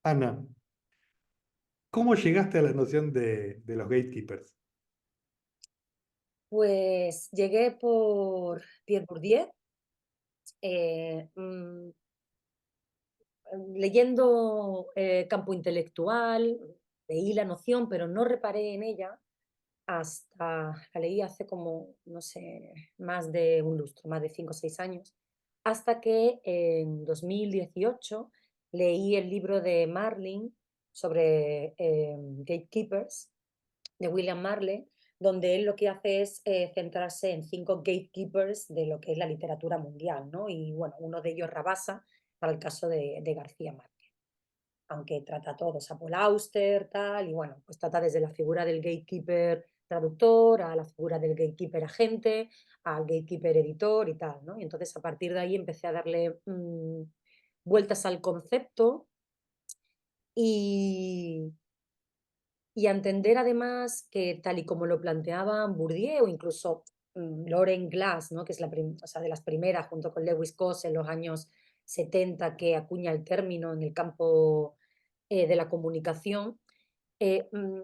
Ana, ¿cómo llegaste a la noción de los gatekeepers? Pues llegué por Pierre Bourdieu, eh, mm, leyendo Campo Intelectual, leí la noción, pero no reparé en ella hasta, la leí hace como, no sé, más de un lustro, más de 5 o 6 años, hasta que en 2018 leí el libro de Marlin sobre gatekeepers, de William Marley, donde él lo que hace es centrarse en 5 gatekeepers de lo que es la literatura mundial, ¿no? Y bueno, uno de ellos Rabasa, para el caso de García Márquez, aunque trata a todos, a Paul Auster, tal, y bueno, pues trata desde la figura del gatekeeper traductor, a la figura del gatekeeper agente, al gatekeeper editor y tal, ¿no? Y entonces a partir de ahí empecé a darle vueltas al concepto y, y a entender además que tal y como lo planteaban Bourdieu o incluso Lauren Glass, ¿no? Que es o sea, de las primeras junto con Lewis Coase en los años 70 que acuña el término en el campo de la comunicación, eh, mm,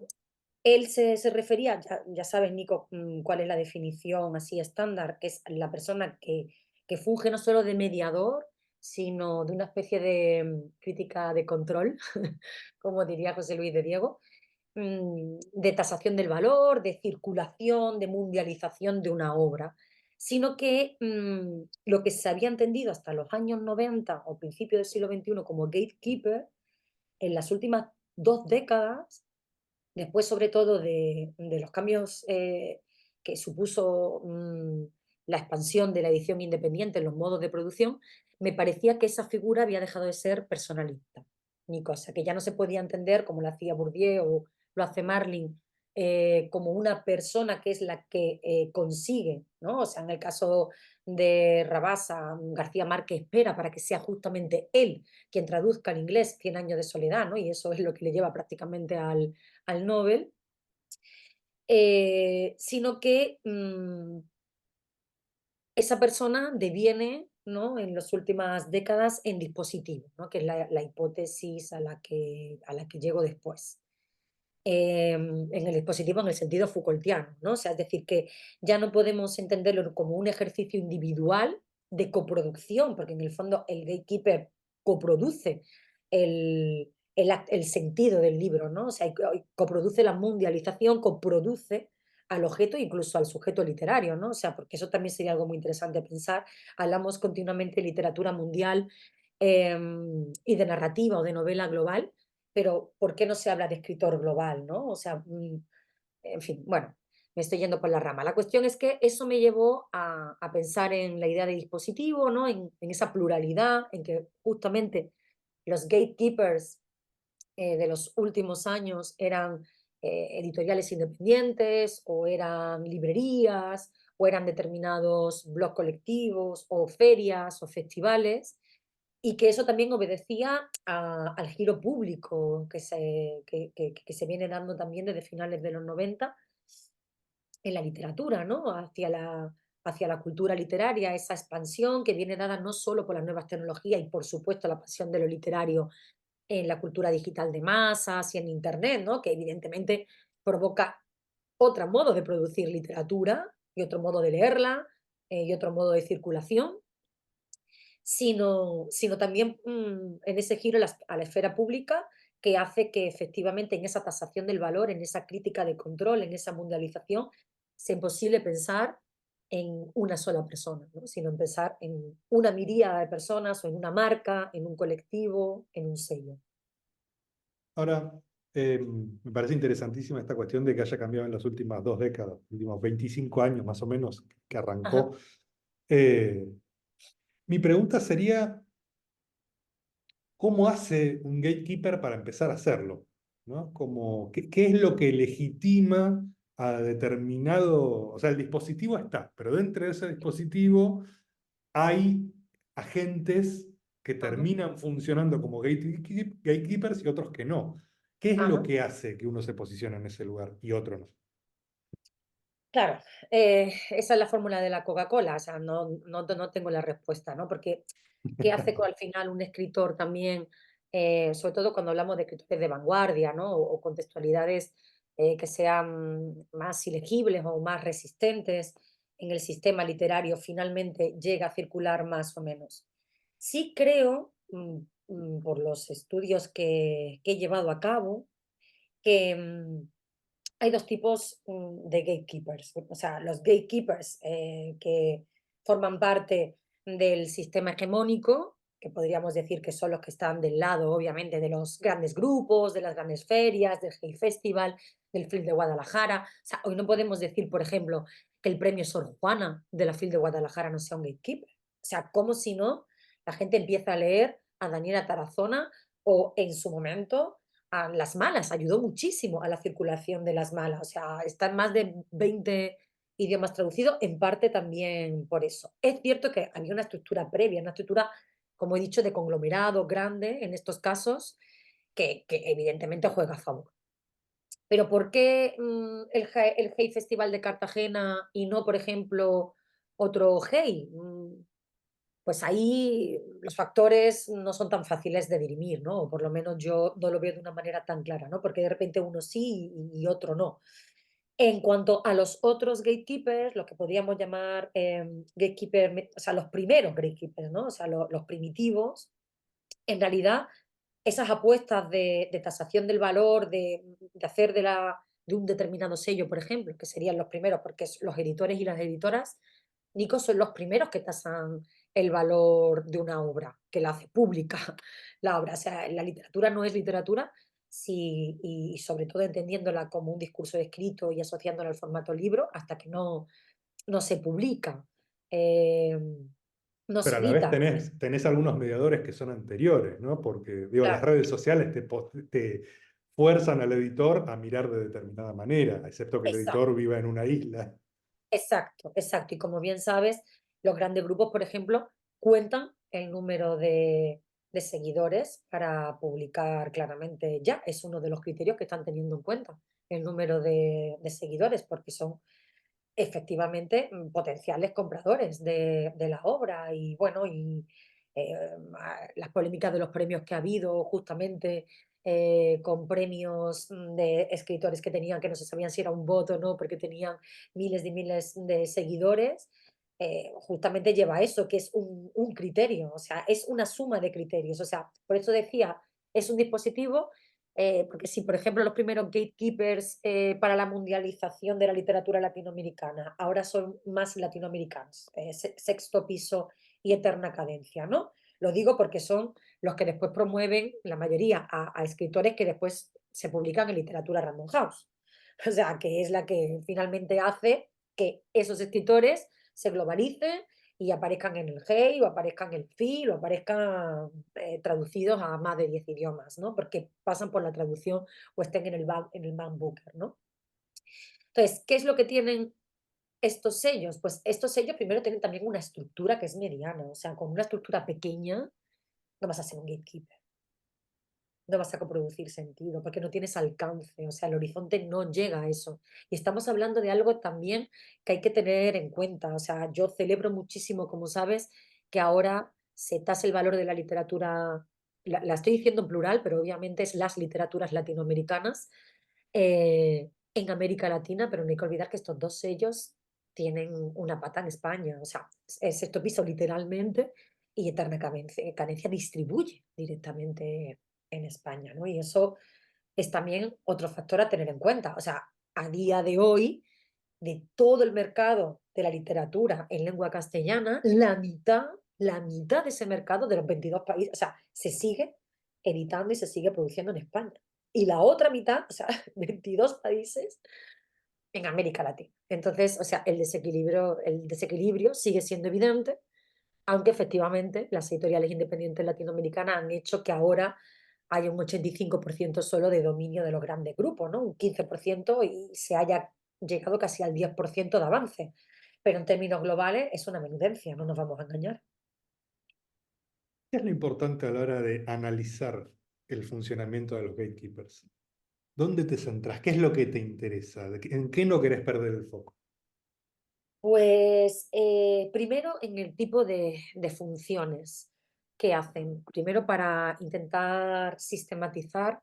él se refería, ya sabes, Nico, cuál es la definición así estándar, que es la persona que funge no solo de mediador, sino de una especie de crítica de control, como diría José Luis de Diego, de tasación del valor, de circulación, de mundialización de una obra, sino que lo que se había entendido hasta los años 90 o principios del siglo XXI como gatekeeper, en las últimas 2 décadas, después sobre todo de los cambios que supuso la expansión de la edición independiente en los modos de producción, me parecía que esa figura había dejado de ser personalista, ni cosa, que ya no se podía entender como lo hacía Bourdieu o lo hace Marlin, como una persona que es la que consigue, ¿no? O sea, en el caso de Rabasa, García Márquez espera para que sea justamente él quien traduzca al inglés Cien años de soledad, ¿no? Y eso es lo que le lleva prácticamente al Nobel, sino que esa persona deviene, ¿no? En las últimas décadas en dispositivo, ¿no? Que es la hipótesis a la que llego después. En el dispositivo en el sentido Foucaultiano, ¿no? O sea, es decir, que ya no podemos entenderlo como un ejercicio individual de coproducción, porque en el fondo el gatekeeper coproduce el sentido del libro, ¿no? O sea, coproduce la mundialización, coproduce al objeto, incluso al sujeto literario, ¿no? O sea, porque eso también sería algo muy interesante pensar. Hablamos continuamente de literatura mundial y de narrativa o de novela global, pero ¿por qué no se habla de escritor global, no? O sea, en fin, bueno, me estoy yendo por la rama. La cuestión es que eso me llevó a pensar en la idea de dispositivo, ¿no? En esa pluralidad, en que justamente los gatekeepers de los últimos años eran editoriales independientes o eran librerías o eran determinados blogs colectivos o ferias o festivales y que eso también obedecía al giro público que se viene dando también desde finales de los 90 en la literatura, ¿no? Hacia la cultura literaria, esa expansión que viene dada no solo por las nuevas tecnologías y, por supuesto, la pasión de lo literario en la cultura digital de masas y en Internet, ¿no? Que evidentemente provoca otro modo de producir literatura y otro modo de leerla y otro modo de circulación, sino también en ese giro a la esfera pública que hace que efectivamente en esa tasación del valor, en esa crítica de control, en esa mundialización, sea imposible pensar en una sola persona, ¿no? Sino en pensar en una miríada de personas o en una marca, en un colectivo, en un sello. Ahora, me parece interesantísima esta cuestión de que haya cambiado en las últimas 2 décadas, últimos 25 años más o menos que Ajá, arrancó. Eh, Mi pregunta sería, ¿cómo hace un gatekeeper para empezar a hacerlo? ¿No? Como, ¿qué es lo que legitima a determinado, o sea, el dispositivo está, pero dentro de ese dispositivo hay agentes que ajá, terminan funcionando como gatekeepers y otros que no. ¿Qué es lo ajá. que hace que uno se posicione en ese lugar y otro no? Claro, esa es la fórmula de la Coca-Cola, o sea, no tengo la respuesta, ¿no? Porque, ¿qué hace al final un escritor también sobre todo cuando hablamos de escritores de vanguardia, ¿no? O contextualidades que sean más ilegibles o más resistentes en el sistema literario, finalmente llega a circular más o menos. Sí creo, por los estudios que he llevado a cabo, que hay dos tipos de gatekeepers. O sea, los gatekeepers que forman parte del sistema hegemónico, que podríamos decir que son los que están del lado, obviamente, de los grandes grupos, de las grandes ferias, del Hey Festival, del Film de Guadalajara. O sea, hoy no podemos decir, por ejemplo, que el premio Sor Juana de la Film de Guadalajara no sea un gatekeeper. O sea, como si no, la gente empieza a leer a Daniela Tarazona o en su momento a las malas, ayudó muchísimo a la circulación de las malas. O sea, están más de 20 idiomas traducidos, en parte también por eso. Es cierto que había una estructura previa, una estructura, como he dicho, de conglomerado grande en estos casos, que evidentemente juega a favor. Pero ¿por qué el Hey Festival de Cartagena y no, por ejemplo, otro Hey? Pues ahí los factores no son tan fáciles de dirimir, ¿no? O por lo menos yo no lo veo de una manera tan clara, ¿no? Porque de repente uno sí y otro no. En cuanto a los otros gatekeepers, lo que podríamos llamar gatekeeper, o sea, los primeros gatekeepers, ¿no? O sea, los primitivos, en realidad esas apuestas de tasación del valor, de hacer de un determinado sello, por ejemplo, que serían los primeros, porque los editores y las editoras, Nico, son los primeros que tasan el valor de una obra, que la hace pública la obra. O sea, la literatura no es literatura y sobre todo entendiéndola como un discurso escrito y asociándola al formato libro hasta que no se publica, eh, no Pero se a la vez edita. tenés algunos mediadores que son anteriores, ¿no? Porque, digo, las Claro, redes sociales te fuerzan al editor a mirar de determinada manera, excepto que el exacto. editor viva en una isla. Exacto, exacto. Y como bien sabes, los grandes grupos, por ejemplo, cuentan el número de seguidores para publicar claramente ya. Es uno de los criterios que están teniendo en cuenta, el número de seguidores, porque son efectivamente potenciales compradores de la obra. Y bueno, y las polémicas de los premios que ha habido justamente con premios de escritores que tenían, que no se sabían si era un voto o no, porque tenían miles de seguidores, justamente lleva a eso, que es un criterio, o sea, es una suma de criterios. O sea, por eso decía, es un dispositivo porque si, por ejemplo, los primeros gatekeepers para la mundialización de la literatura latinoamericana ahora son más latinoamericanos, Sexto Piso y Eterna Cadencia, ¿no? Lo digo porque son los que después promueven, la mayoría, a escritores que después se publican en literatura Random House. O sea, que es la que finalmente hace que esos escritores se globalicen y aparezcan en el Hey o aparezcan en el FIL o aparezcan traducidos a más de 10 idiomas, ¿no? Porque pasan por la traducción o estén en el Man Booker, ¿no? Entonces, ¿qué es lo que tienen estos sellos? Pues estos sellos primero tienen también una estructura que es mediana, o sea, con una estructura pequeña no vas a ser un gatekeeper, no vas a coproducir sentido, porque no tienes alcance, o sea, el horizonte no llega a eso. Y estamos hablando de algo también que hay que tener en cuenta, o sea, yo celebro muchísimo, como sabes, que ahora se tase el valor de la literatura, la estoy diciendo en plural, pero obviamente es las literaturas latinoamericanas en América Latina, pero no hay que olvidar que estos dos sellos tienen una pata en España, o sea, es Sexto Piso literalmente y Eterna Cadencia distribuye directamente en España, ¿no? Y eso es también otro factor a tener en cuenta. O sea, a día de hoy, de todo el mercado de la literatura en lengua castellana, la mitad de ese mercado de los 22 países, o sea, se sigue editando y se sigue produciendo en España. Y la otra mitad, o sea, 22 países en América Latina. Entonces, o sea, el desequilibrio sigue siendo evidente, aunque efectivamente las editoriales independientes latinoamericanas han hecho que ahora haya un 85% solo de dominio de los grandes grupos, ¿no? Un 15% y se haya llegado casi al 10% de avance. Pero en términos globales es una menudencia, no nos vamos a engañar. ¿Qué es lo importante a la hora de analizar el funcionamiento de los gatekeepers? ¿Dónde te centras? ¿Qué es lo que te interesa? ¿En qué no querés perder el foco? Pues primero en el tipo de funciones. ¿qué hacen? Primero para intentar sistematizar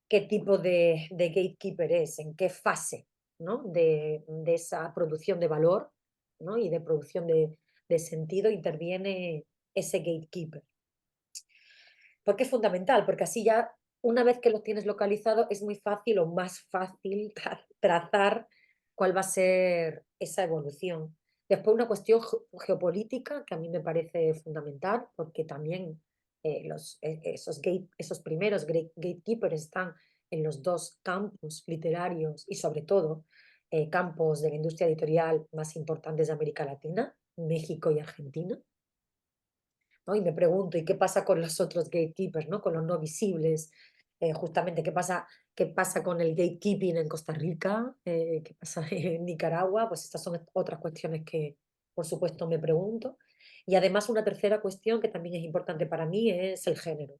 qué tipo de gatekeeper es, en qué fase, ¿no? De esa producción de valor, ¿no? Y de producción de sentido interviene ese gatekeeper. ¿Por qué es fundamental? Porque así ya, una vez que los tienes localizados, es muy fácil o más fácil trazar cuál va a ser esa evolución. Después una cuestión geopolítica que a mí me parece fundamental, porque también esos primeros gatekeepers están en los dos campos literarios y sobre todo campos de la industria editorial más importantes de América Latina, México y Argentina. ¿No? Y me pregunto, ¿y qué pasa con los otros gatekeepers, ¿no? Con los no visibles? Justamente, qué pasa con el gatekeeping en Costa Rica? ¿Qué pasa en Nicaragua? Pues estas son otras cuestiones que, por supuesto, me pregunto. Y además una tercera cuestión que también es importante para mí es el género.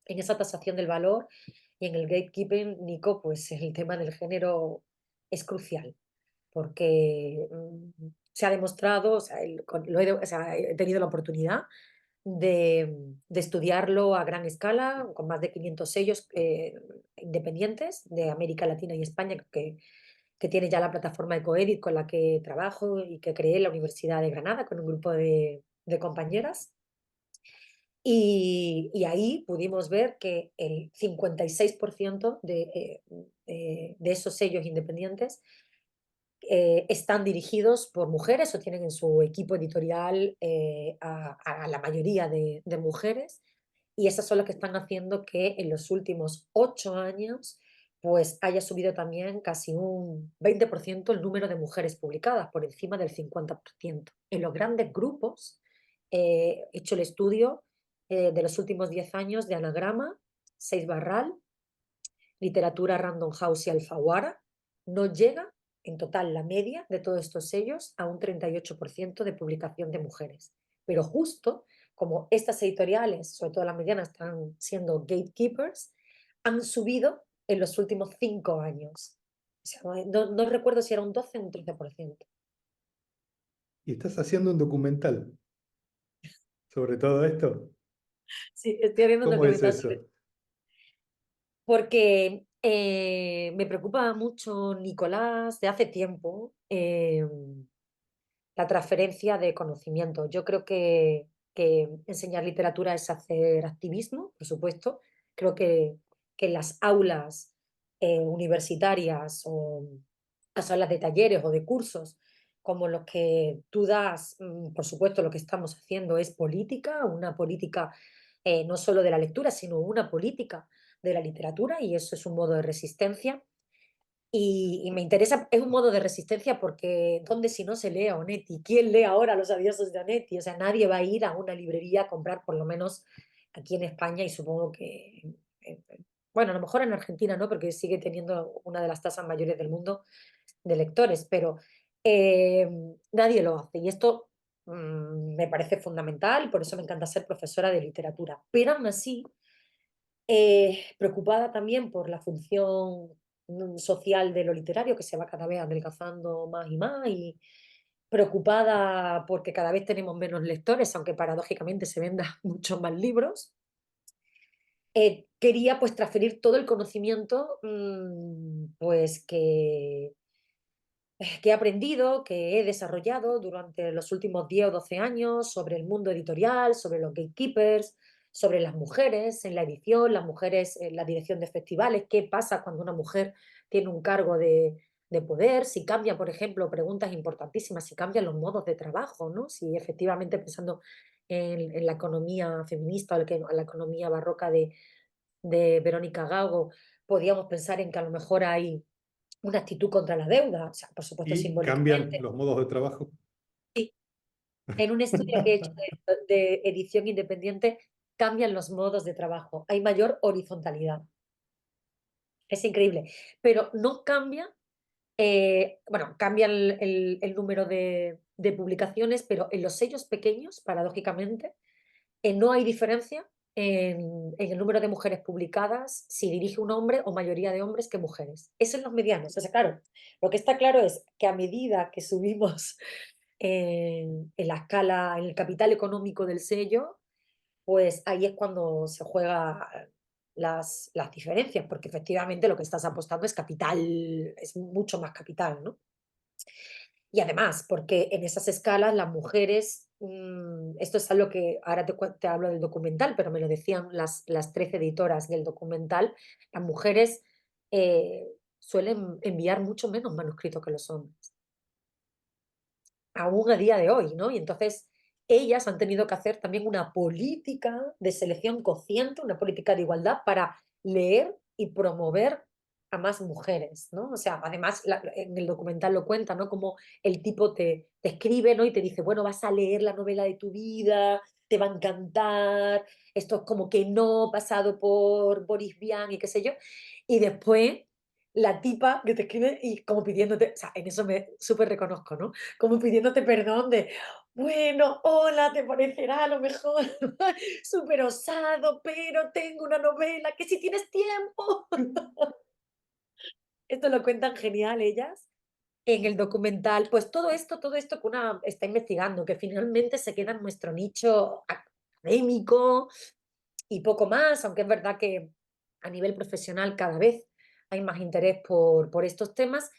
En esa tasación del valor y en el gatekeeping, Nico, pues el tema del género es crucial, porque se ha demostrado, o sea, o sea, he tenido la oportunidad de estudiarlo a gran escala, con más de 500 sellos independientes de América Latina y España, que tiene ya la plataforma Ecoedit con la que trabajo y que creé en la Universidad de Granada con un grupo de compañeras. Y ahí pudimos ver que el 56% de esos sellos independientes están dirigidos por mujeres o tienen en su equipo editorial a la mayoría de mujeres, y esas son las que están haciendo que en los últimos 8 años pues haya subido también casi un 20% el número de mujeres publicadas, por encima del 50%. En los grandes grupos, he hecho el estudio de los últimos 10 años de Anagrama, Seis Barral, Literatura Random House y Alfaguara, no llega en total la media de todos estos sellos a un 38% de publicación de mujeres. Pero justo como estas editoriales, sobre todo las medianas, están siendo gatekeepers, han subido en los últimos 5 años. O sea, no recuerdo si era un 12 o un 13%. Y estás haciendo un documental sobre todo esto. Sí, estoy haciendo un ¿Cómo es documental sobre... eso? Porque me preocupa mucho Nicolás de hace tiempo. La transferencia de conocimiento. Yo creo que enseñar literatura es hacer activismo, por supuesto. Creo que las aulas universitarias o las aulas de talleres o de cursos como los que tú das, por supuesto, lo que estamos haciendo es política, una política no solo de la lectura, sino una política de la literatura, y eso es un modo de resistencia y me interesa, es un modo de resistencia porque ¿dónde si no se lee a Onetti? ¿Quién lee ahora Los Adiosos de Onetti? O sea, nadie va a ir a una librería a comprar, por lo menos aquí en España, y supongo que, eh, bueno, a lo mejor en Argentina no, porque sigue teniendo una de las tasas mayores del mundo de lectores, pero eh, nadie lo hace. Y esto me parece fundamental, por eso me encanta ser profesora de literatura. Pero aún así, preocupada también por la función social de lo literario, que se va cada vez adelgazando más y más, y preocupada porque cada vez tenemos menos lectores, aunque paradójicamente se vendan muchos más libros. Quería pues transferir todo el conocimiento pues que he aprendido, que he desarrollado durante los últimos 10 o 12 años sobre el mundo editorial, sobre los gatekeepers, sobre las mujeres en la edición, las mujeres en la dirección de festivales, qué pasa cuando una mujer tiene un cargo de poder, si cambia, por ejemplo, preguntas importantísimas, si cambian los modos de trabajo, ¿no? Si efectivamente pensando en la economía feminista o la economía barroca de Verónica Gago, podíamos pensar en que a lo mejor hay una actitud contra la deuda, o sea, por supuesto ¿Y cambian simbólicamente. los modos de trabajo? Sí, en un estudio que he hecho de edición independiente, cambian los modos de trabajo, hay mayor horizontalidad, es increíble, pero no cambia, bueno, cambia el número de publicaciones, pero en los sellos pequeños, paradójicamente, no hay diferencia en el número de mujeres publicadas si dirige un hombre o mayoría de hombres que mujeres. Eso en los medianos. O sea, claro, lo que está claro es que a medida que subimos en la escala, en el capital económico del sello, pues ahí es cuando se juega las diferencias, porque efectivamente lo que estás apostando es capital, es mucho más capital, ¿no? Y además, porque en esas escalas las mujeres, esto es algo que ahora te hablo del documental, pero me lo decían las 13 editoras del documental, las mujeres suelen enviar mucho menos manuscritos que los hombres, aún a día de hoy, ¿no? Y entonces ellas han tenido que hacer también una política de selección consciente, una política de igualdad para leer y promover a más mujeres, ¿no? O sea, además en el documental lo cuenta, ¿no? Como el tipo te escribe, ¿no? Y te dice, bueno, vas a leer la novela de tu vida, te va a encantar, esto es como que no, pasado por Boris Vian y qué sé yo. Y después la tipa que te escribe y como pidiéndote, o sea, en eso me súper reconozco, ¿no? Como pidiéndote perdón de, bueno, hola, te parecerá a lo mejor súper osado, pero tengo una novela que si tienes tiempo. Esto lo cuentan genial ellas en el documental. Pues todo esto que una está investigando, que finalmente se queda en nuestro nicho académico y poco más, aunque es verdad que a nivel profesional cada vez hay más interés por estos temas.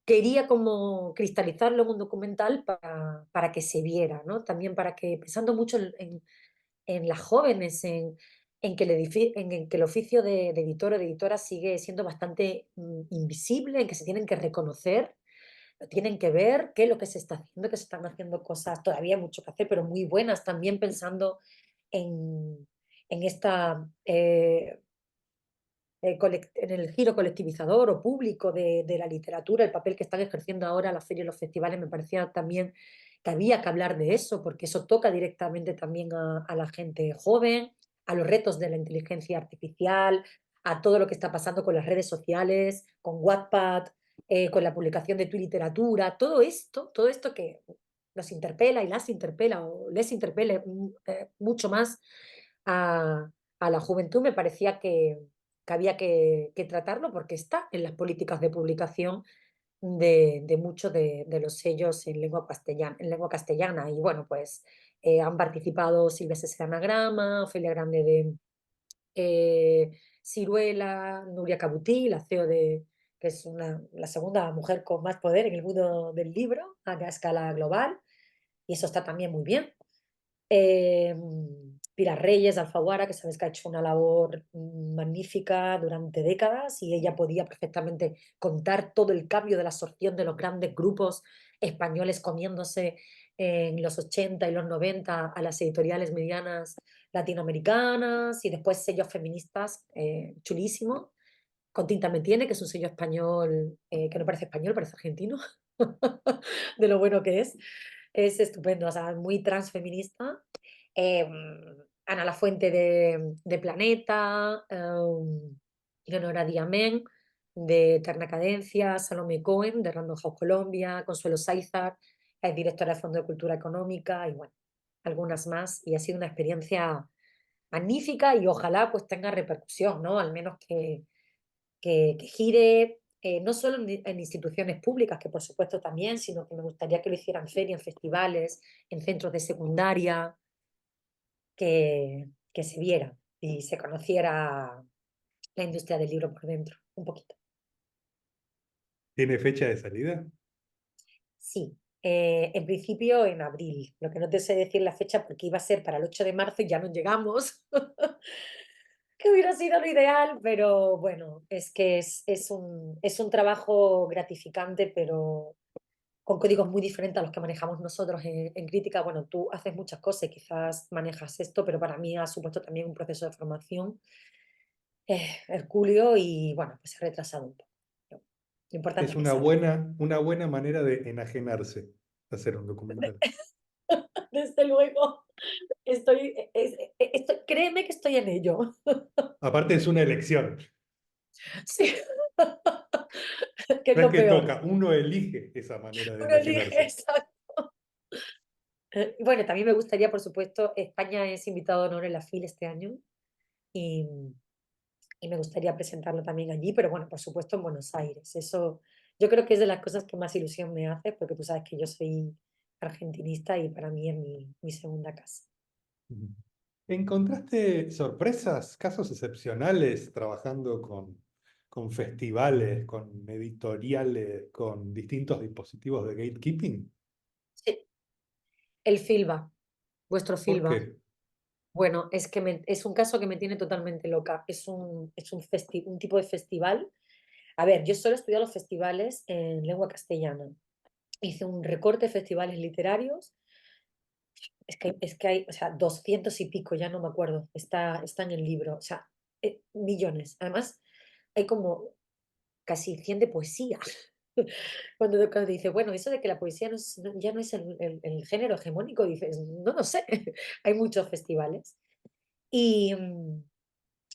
Quería como cristalizarlo en un documental para que se viera, ¿no? También para que, pensando mucho en las jóvenes, en que en que el oficio de editor o de editora sigue siendo bastante invisible, en que se tienen que reconocer, tienen que ver qué es lo que se está haciendo, que se están haciendo cosas, todavía hay mucho que hacer, pero muy buenas, también pensando en esta en el giro colectivizador o público de la literatura, el papel que están ejerciendo ahora las ferias y los festivales, me parecía también que había que hablar de eso, porque eso toca directamente también a la gente joven, a los retos de la inteligencia artificial, a todo lo que está pasando con las redes sociales, con Wattpad, con la publicación de tu literatura, todo esto que nos interpela y las interpela o les interpele mucho más a, a la juventud, me parecía que había que tratarlo porque está en las políticas de publicación de muchos de los sellos en lengua castellana. Y bueno, pues han participado Silvia César Anagrama, Ofelia Grande de Ciruela, Nuria Cabutí, la CEO que es la segunda mujer con más poder en el mundo del libro a escala global. Y eso está también muy bien. Eh, Pilar Reyes de Alfaguara, que sabes que ha hecho una labor magnífica durante décadas y ella podía perfectamente contar todo el cambio de la absorción de los grandes grupos españoles comiéndose en los 80 y los 90 a las editoriales medianas latinoamericanas y después sellos feministas chulísimo. Con Tinta Me Tiene, que es un sello español que no parece español, parece argentino, de lo bueno que es. Es estupendo, o sea, muy transfeminista. Eh, Ana Lafuente de Planeta, Leonora Diamén de Eterna Cadencia, Salome Cohen de Random House Colombia, Consuelo Sáizar, es directora de Fondo de Cultura Económica y bueno, algunas más. Y ha sido una experiencia magnífica y ojalá pues tenga repercusión, ¿no? Al menos que gire no solo en instituciones públicas, que por supuesto también, sino que me gustaría que lo hicieran en ferias, en festivales, en centros de secundaria, que se viera y se conociera la industria del libro por dentro, un poquito. ¿Tiene fecha de salida? Sí, en principio en abril, lo que no te sé decir la fecha porque iba a ser para el 8 de marzo y ya no llegamos, que hubiera sido lo ideal, pero bueno, es que es un trabajo gratificante, pero con códigos muy diferentes a los que manejamos nosotros en crítica. Bueno, tú haces muchas cosas y quizás manejas esto, pero para mí ha supuesto también un proceso de formación hercúleo y bueno, pues se ha retrasado un poco. Pero lo importante Es es que sale. una buena manera de enajenarse, hacer un documental. Desde luego, créeme que estoy en ello. Aparte es una elección. Sí, que es No es lo que peor. toca, uno elige esa manera de Uno elige, enajenarse. exacto. Bueno, también me gustaría, por supuesto, España es invitado de honor en la FIL este año y, y me gustaría presentarlo también allí, pero bueno, por supuesto en Buenos Aires. Eso yo creo que es de las cosas que más ilusión me hace, porque tú sabes que yo soy argentinista y para mí es mi segunda casa. ¿Encontraste sorpresas, casos excepcionales trabajando con festivales, con editoriales, con distintos dispositivos de gatekeeping? Sí, el Filba, vuestro ¿Por Filba. qué? Bueno, es que es un caso que me tiene totalmente loca. Es un tipo de festival. A ver, yo solo he estudiado los festivales en lengua castellana. Hice un recorte de festivales literarios. Es que hay, o sea, 200 y pico, ya no me acuerdo. Está en el libro. O sea, millones. Además, hay como casi 100 de poesía. Cuando dice, bueno, eso de que la poesía ya no es el género hegemónico, dices, no lo sé. Hay muchos festivales. Y,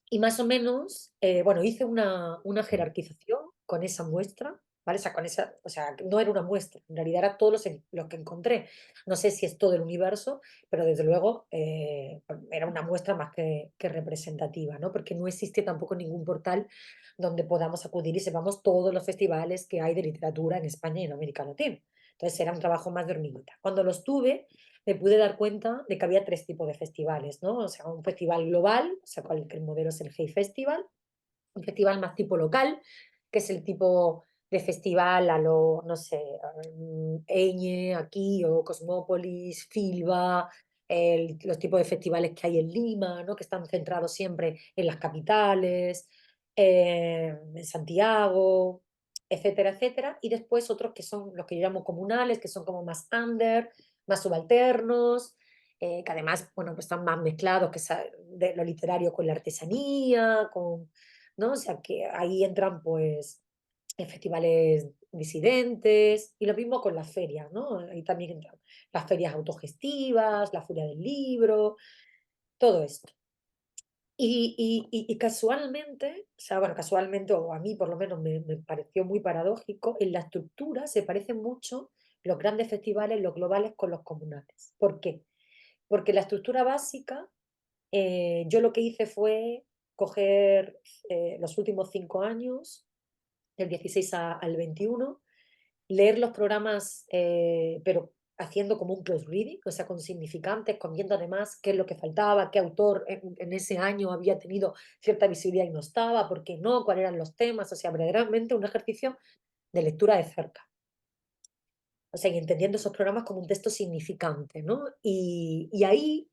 y más o menos, bueno, hice una jerarquización con esa muestra, ¿vale? O sea, o sea, no era una muestra, en realidad era todos los que encontré. No sé si es todo el universo, pero desde luego era una muestra más que representativa, ¿no? Porque no existe tampoco ningún portal donde podamos acudir y sepamos todos los festivales que hay de literatura en España y en América Latina. Entonces era un trabajo más de hormiguita. Cuando los tuve, me pude dar cuenta de que había tres tipos de festivales, ¿no? O sea, un festival global, o sea, el modelo es el Hey Festival, un festival más tipo local, que es el tipo de festival a lo, no sé, Eñe aquí o Cosmópolis, Filba, los tipos de festivales que hay en Lima, ¿no? Que están centrados siempre en las capitales, en Santiago, etcétera, etcétera. Y después otros que son los que yo llamo comunales, que son como más under, más subalternos, que además, bueno, pues están más mezclados que de lo literario con la artesanía, ¿no? O sea, que ahí entran pues en festivales disidentes y lo mismo con las ferias, ¿no? Ahí también entran las ferias autogestivas, la Furia del Libro, todo esto. Y casualmente, o sea, bueno, casualmente, o a mí por lo menos me pareció muy paradójico, en la estructura se parecen mucho los grandes festivales, los globales, con los comunales. ¿Por qué? Porque la estructura básica, yo lo que hice fue coger los últimos 5 años, del 16 al 21, leer los programas, pero haciendo como un close reading, o sea, con significantes, con viendo además qué es lo que faltaba, qué autor en ese año había tenido cierta visibilidad y no estaba, por qué no, cuáles eran los temas, o sea, verdaderamente un ejercicio de lectura de cerca. O sea, y entendiendo esos programas como un texto significante, ¿no? Y ahí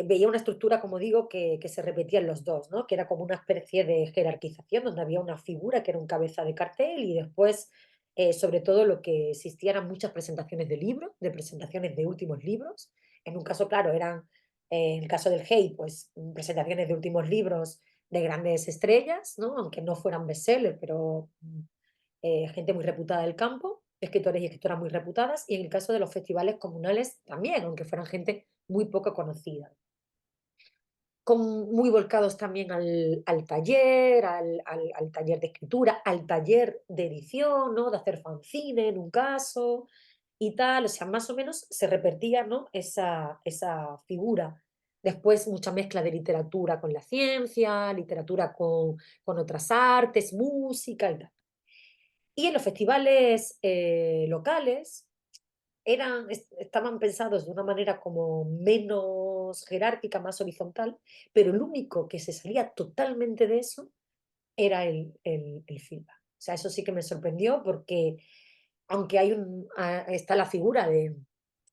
veía una estructura, como digo, que se repetía en los dos, ¿no? Que era como una especie de jerarquización donde había una figura que era un cabeza de cartel y después, sobre todo, lo que existían eran muchas presentaciones de libros, de presentaciones de últimos libros. En un caso, claro, eran, en el caso del Hey, pues presentaciones de últimos libros de grandes estrellas, ¿no? Aunque no fueran bestsellers, pero gente muy reputada del campo, escritores y escritoras muy reputadas, y en el caso de los festivales comunales también, aunque fueran gente muy poco conocida, muy volcados también al taller, al taller de escritura, al taller de edición, ¿no? De hacer fanzine en un caso y tal, o sea, más o menos se repetía, ¿no? Esa figura. Después mucha mezcla de literatura con la ciencia, literatura con otras artes, música y tal. Y en los festivales locales estaban pensados de una manera como menos jerárquica, más horizontal, pero el único que se salía totalmente de eso era el FILBA. O sea, eso sí que me sorprendió porque aunque está la figura de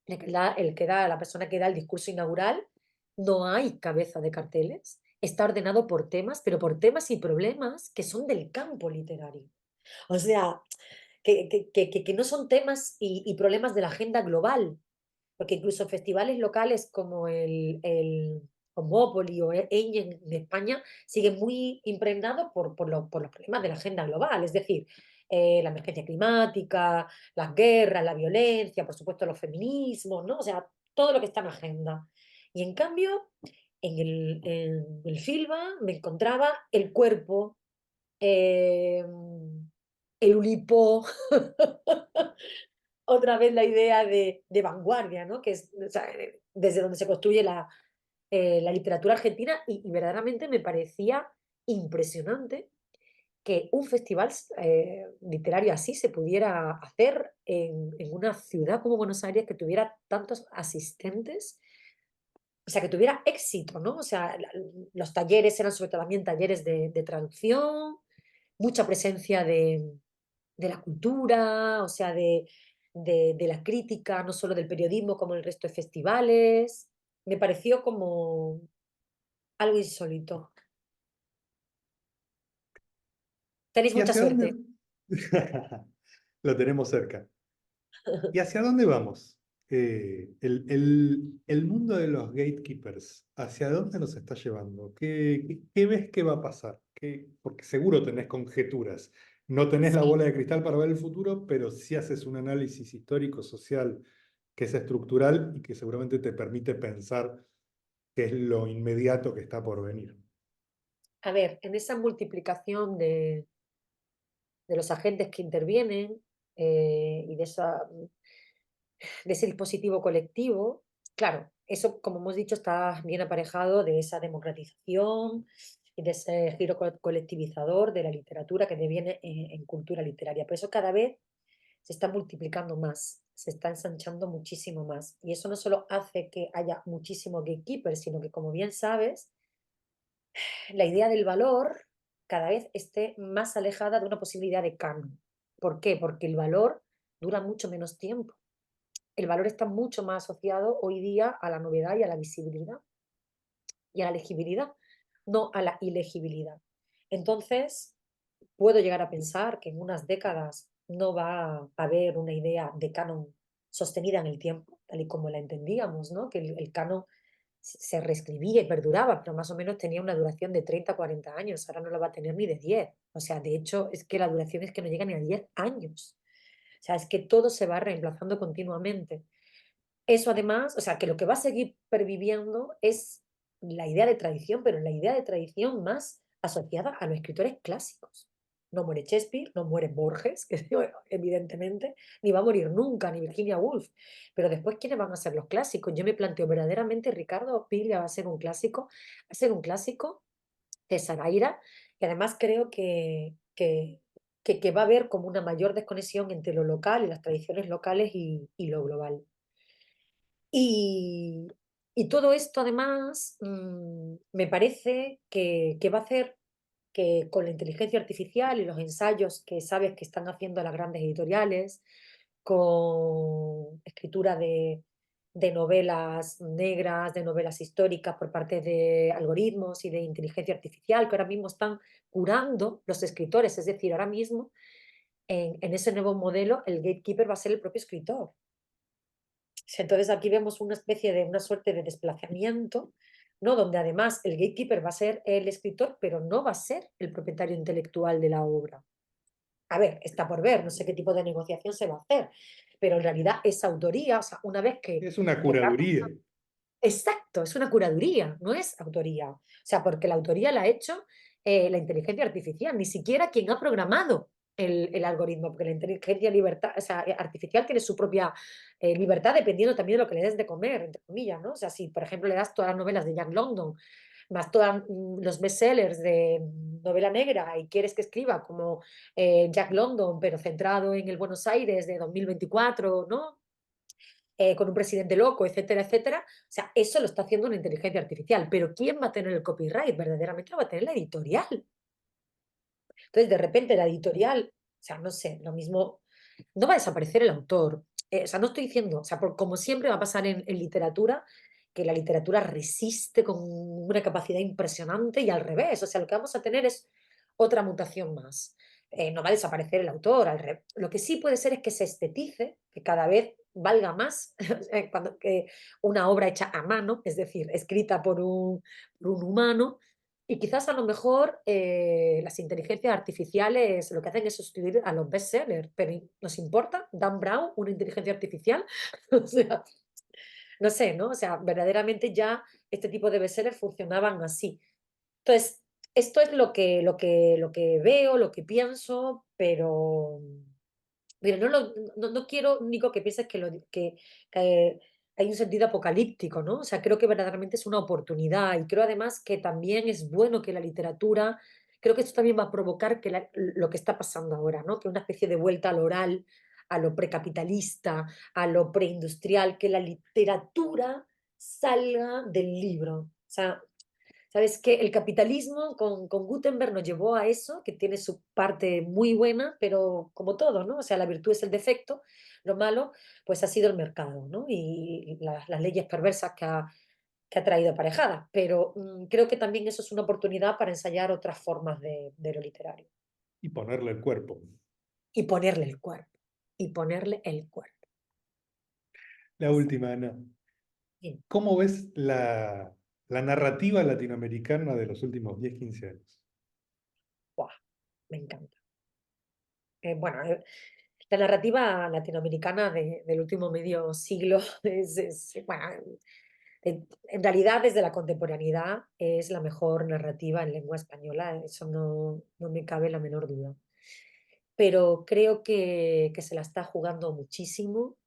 el que da, la persona que da el discurso inaugural, no hay cabeza de carteles. Está ordenado por temas, pero por temas y problemas que son del campo literario. O sea, que no son temas y problemas de la agenda global, porque incluso festivales locales como el Cosmópoli o Eñe en España siguen muy impregnados por los problemas de la agenda global, es decir, la emergencia climática, las guerras, la violencia, por supuesto los feminismos, ¿no? O sea, todo lo que está en agenda. Y en cambio, en el Filba me encontraba el cuerpo, eh, el Ulipo, otra vez la idea de vanguardia, ¿no? Que es, o sea, desde donde se construye la literatura argentina y verdaderamente me parecía impresionante que un festival literario así se pudiera hacer en una ciudad como Buenos Aires que tuviera tantos asistentes o sea, que tuviera éxito, ¿no? O sea, los talleres eran sobre todo también talleres de traducción, mucha presencia de la cultura, o sea, de la crítica, no solo del periodismo, como el resto de festivales. Me pareció como algo insólito. Tenéis ¿Y mucha hacia dónde? suerte. Lo tenemos cerca. ¿Y hacia dónde vamos? El mundo de los gatekeepers, ¿hacia dónde nos está llevando? ¿Qué ves que va a pasar? Porque seguro tenés conjeturas. No tenés la Sí. bola de cristal para ver el futuro, pero sí haces un análisis histórico, social, que es estructural y que seguramente te permite pensar qué es lo inmediato que está por venir. A ver, en esa multiplicación de los agentes que intervienen y de ese dispositivo colectivo, claro, eso, como hemos dicho, está bien aparejado de esa democratización y de ese giro colectivizador de la literatura que deviene en cultura literaria. Pero eso cada vez se está multiplicando más, se está ensanchando muchísimo más. Y eso no solo hace que haya muchísimo gatekeeper, sino que, como bien sabes, la idea del valor cada vez esté más alejada de una posibilidad de canon. ¿Por qué? Porque el valor dura mucho menos tiempo. El valor está mucho más asociado hoy día a la novedad y a la visibilidad y a la legibilidad, no a la ilegibilidad. Entonces, puedo llegar a pensar que en unas décadas no va a haber una idea de canon sostenida en el tiempo, tal y como la entendíamos, ¿no? Que el canon se reescribía y perduraba, pero más o menos tenía una duración de 30, 40 años, ahora no la va a tener ni de 10. O sea, de hecho, es que la duración es que no llega ni a 10 años. O sea, es que todo se va reemplazando continuamente. Eso además, o sea, que lo que va a seguir perviviendo es la idea de tradición, pero la idea de tradición más asociada a los escritores clásicos. No muere Shakespeare, no muere Borges, que bueno, evidentemente, ni va a morir nunca, ni Virginia Woolf. Pero después, ¿quiénes van a ser los clásicos? Yo me planteo verdaderamente, Ricardo Piglia va a ser un clásico, de Saraira, y además creo que va a haber como una mayor desconexión entre lo local y las tradiciones locales y lo global. Y, y todo esto además me parece que va a hacer que con la inteligencia artificial y los ensayos que sabes que están haciendo las grandes editoriales, con escritura de novelas negras, de novelas históricas por parte de algoritmos y de inteligencia artificial, que ahora mismo están curando los escritores. Es decir, ahora mismo en ese nuevo modelo el gatekeeper va a ser el propio escritor. Entonces aquí vemos una especie de una suerte de desplazamiento, ¿no? Donde además el gatekeeper va a ser el escritor, pero no va a ser el propietario intelectual de la obra. A ver, está por ver, no sé qué tipo de negociación se va a hacer, pero en realidad esa autoría, o sea, una vez Es una que curaduría. exacto, es una curaduría, no es autoría. O sea, porque la autoría la ha hecho la inteligencia artificial, ni siquiera quien ha programado el algoritmo, porque la inteligencia o sea, artificial tiene su propia libertad dependiendo también de lo que le des de comer, entre comillas, ¿no? O sea, si por ejemplo le das todas las novelas de Jack London, más todos los bestsellers de novela negra y quieres que escriba como Jack London, pero centrado en el Buenos Aires de 2024, ¿no? Con un presidente loco, etcétera, etcétera. O sea, eso lo está haciendo una inteligencia artificial. Pero ¿quién va a tener el copyright? Verdaderamente lo va a tener la editorial. Entonces, de repente, la editorial, o sea, no sé, lo mismo, no va a desaparecer el autor. O sea, no estoy diciendo, o sea, como siempre va a pasar en literatura, que la literatura resiste con una capacidad impresionante y al revés. O sea, lo que vamos a tener es otra mutación más. No va a desaparecer el autor, al revés. Lo que sí puede ser es que se estetice, que cada vez valga más que una obra hecha a mano, es decir, escrita por un humano, y quizás a lo mejor las inteligencias artificiales lo que hacen es sustituir a los bestsellers, pero ¿nos importa? Dan Brown, una inteligencia artificial. O sea, no sé, ¿no? O sea, verdaderamente ya este tipo de bestsellers funcionaban así. Entonces, esto es lo que veo, lo que pienso, pero no quiero, Nico, que pienses que hay un sentido apocalíptico, ¿no? O sea, creo que verdaderamente es una oportunidad y creo además que también es bueno que la literatura, creo que esto también va a provocar que lo que está pasando ahora, ¿no? Que una especie de vuelta al oral, a lo precapitalista, a lo preindustrial, que la literatura salga del libro. O sea, sabes que el capitalismo con Gutenberg nos llevó a eso, que tiene su parte muy buena, pero como todo, ¿no? O sea, la virtud es el defecto, lo malo, pues ha sido el mercado, ¿no? Y las leyes perversas que ha traído aparejadas. Pero creo que también eso es una oportunidad para ensayar otras formas de lo literario. Y ponerle el cuerpo. Y ponerle el cuerpo. Y ponerle el cuerpo. La última, Ana. Bien. ¿Cómo ves la narrativa latinoamericana de los últimos 10, 15 años? ¡Buah! Me encanta. Bueno, la narrativa latinoamericana del último medio siglo bueno, en realidad desde la contemporaneidad es la mejor narrativa en lengua española, eso no me cabe la menor duda. Pero creo que se la está jugando muchísimo,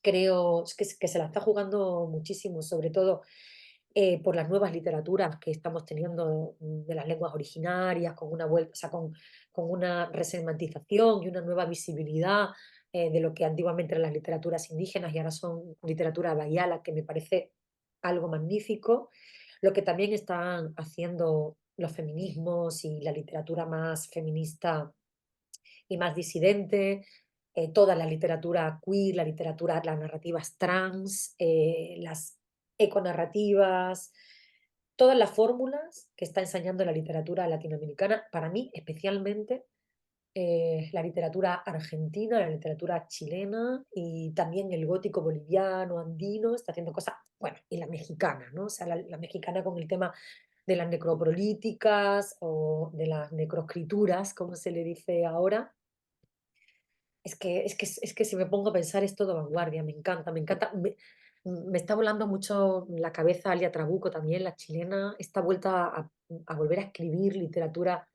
creo que se la está jugando muchísimo, sobre todo por las nuevas literaturas que estamos teniendo de las lenguas originarias, con una vuelta, o sea, con una resemantización y una nueva visibilidad de lo que antiguamente eran las literaturas indígenas y ahora son literatura bayala, que me parece algo magnífico. Lo que también están haciendo los feminismos y la literatura más feminista y más disidente, toda la literatura queer, la literatura, las narrativas trans, las econarrativas, todas las fórmulas que está enseñando la literatura latinoamericana, para mí especialmente la literatura argentina, la literatura chilena y también el gótico boliviano, andino, está haciendo cosas, bueno, y la mexicana, ¿no? O sea, la mexicana con el tema de las necroprolíticas o de las necroescrituras, como se le dice ahora, es que si me pongo a pensar es todo vanguardia, me encanta, me encanta. Me está volando mucho la cabeza Alia Trabuco también, la chilena, esta vuelta a volver a escribir literatura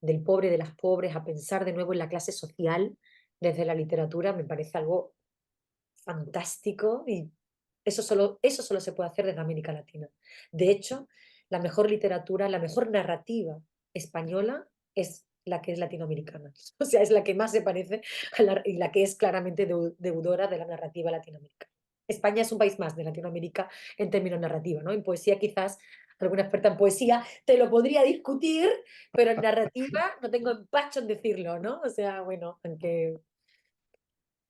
del pobre, de las pobres, a pensar de nuevo en la clase social desde la literatura, me parece algo fantástico y eso solo se puede hacer desde América Latina. De hecho, la mejor literatura, la mejor narrativa española es la que es latinoamericana. O sea, es la que más se parece y la que es claramente deudora de la narrativa latinoamericana. España es un país más de Latinoamérica en términos narrativos, ¿no? En poesía quizás, alguna experta en poesía te lo podría discutir, pero en narrativa no tengo empacho en decirlo, ¿no? O sea, bueno, aunque,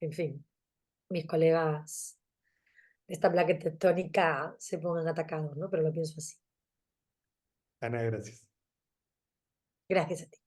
en fin, mis colegas de esta placa tectónica se pongan atacados, ¿no? Pero lo pienso así. Ana, gracias. Gracias a ti.